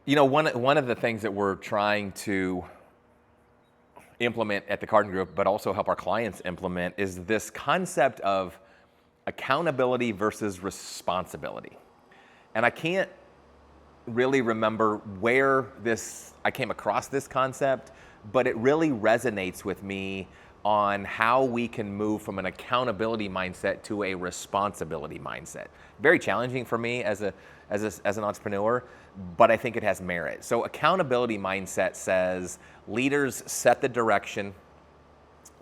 One of the things that we're trying to implement at the Carden Group, but also help our clients implement, is this concept of accountability versus responsibility. And I can't really remember where I came across this concept, but it really resonates with me on how we can move from an accountability mindset to a responsibility mindset. Very challenging for me as an entrepreneur, but I think it has merit. So accountability mindset says leaders set the direction,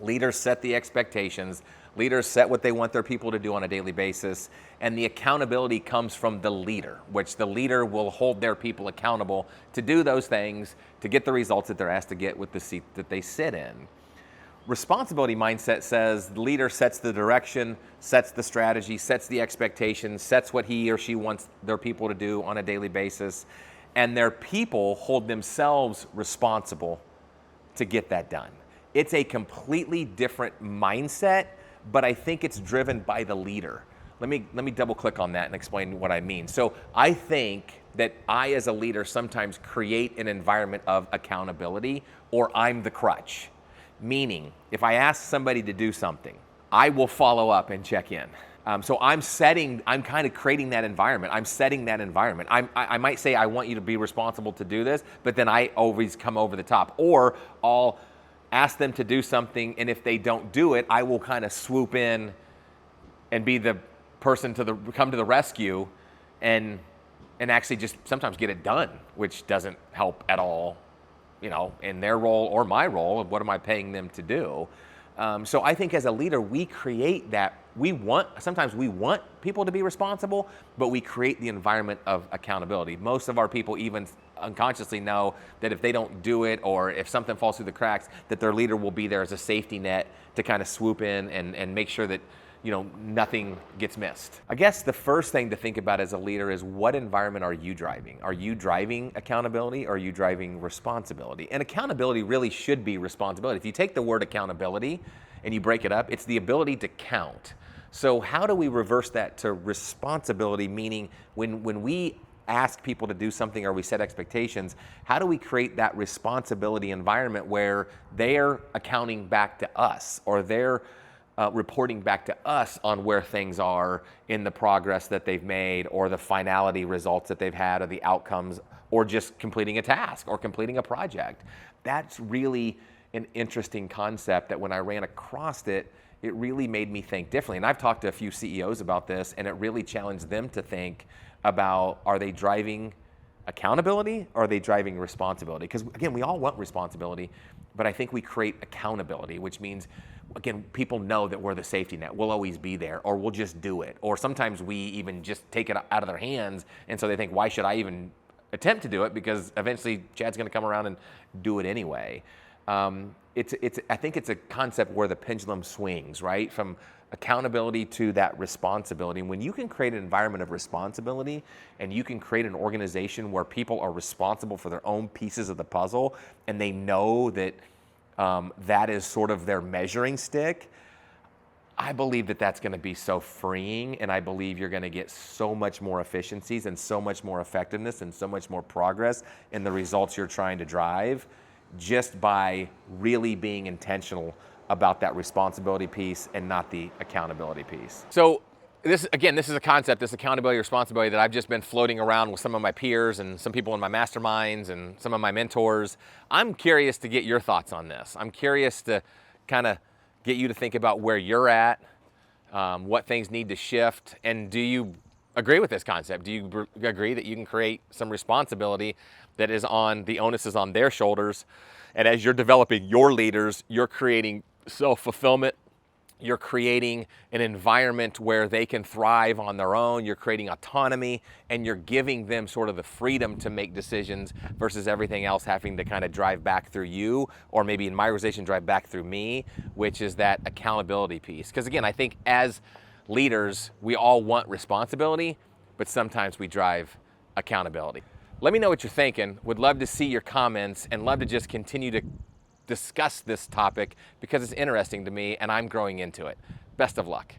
leaders set the expectations, leaders set what they want their people to do on a daily basis, and the accountability comes from the leader, which the leader will hold their people accountable to do those things, to get the results that they're asked to get with the seat that they sit in. Responsibility mindset says the leader sets the direction, sets the strategy, sets the expectations, sets what he or she wants their people to do on a daily basis, and their people hold themselves responsible to get that done. It's a completely different mindset, but I think it's driven by the leader. Let me double click on that and explain what I mean. So I think that I, as a leader, sometimes create an environment of accountability, or I'm the crutch. Meaning, if I ask somebody to do something, I will follow up and check in. So I'm kind of creating that environment. I'm setting that environment. I might say, I want you to be responsible to do this, but then I always come over the top. Or I'll ask them to do something, and if they don't do it, I will kind of swoop in and be the person come to the rescue and actually just sometimes get it done, which doesn't help at all, in their role or my role of what am I paying them to do. So I think as a leader, we create that. Sometimes we want people to be responsible, but we create the environment of accountability. Most of our people even unconsciously know that if they don't do it, or if something falls through the cracks, that their leader will be there as a safety net to kind of swoop in and make sure that nothing gets missed. I guess the first thing to think about as a leader is, what environment are you driving? Are you driving accountability, or are you driving responsibility? And accountability really should be responsibility. If you take the word accountability and you break it up, it's the ability to count. So how do we reverse that to responsibility? Meaning when we ask people to do something or we set expectations, how do we create that responsibility environment where they're accounting back to us, or they're reporting back to us on where things are in the progress that they've made, or the finality results that they've had, or the outcomes, or just completing a task or completing a project? That's really an interesting concept that when I ran across it, it really made me think differently. And I've talked to a few CEOs about this, and it really challenged them to think about, are they driving accountability, or are they driving responsibility? Because again, we all want responsibility, but I think we create accountability, which means, again, people know that we're the safety net. We'll always be there, or we'll just do it. Or sometimes we even just take it out of their hands, and so they think, why should I even attempt to do it? Because eventually Chad's gonna come around and do it anyway. I think it's a concept where the pendulum swings, right? From accountability to that responsibility. And when you can create an environment of responsibility, and you can create an organization where people are responsible for their own pieces of the puzzle, and they know that that is sort of their measuring stick, I believe that that's going to be so freeing, and I believe you're going to get so much more efficiencies and so much more effectiveness and so much more progress in the results you're trying to drive, just by really being intentional about that responsibility piece and not the accountability piece. So this is a concept, this accountability, responsibility, that I've just been floating around with some of my peers and some people in my masterminds and some of my mentors. I'm curious to get your thoughts on this. I'm curious to kind of get you to think about where you're at, what things need to shift, and do you agree with this concept? Do you agree that you can create some responsibility that the onus is on their shoulders, and as you're developing your leaders, you're creating self-fulfillment, you're creating an environment where they can thrive on their own, you're creating autonomy, and you're giving them sort of the freedom to make decisions versus everything else having to kind of drive back through you, or maybe in my organization, drive back through me, which is that accountability piece. Because again, I think as leaders, we all want responsibility, but sometimes we drive accountability. Let me know what you're thinking. Would love to see your comments, and love to just continue to discuss this topic because it's interesting to me and I'm growing into it. Best of luck.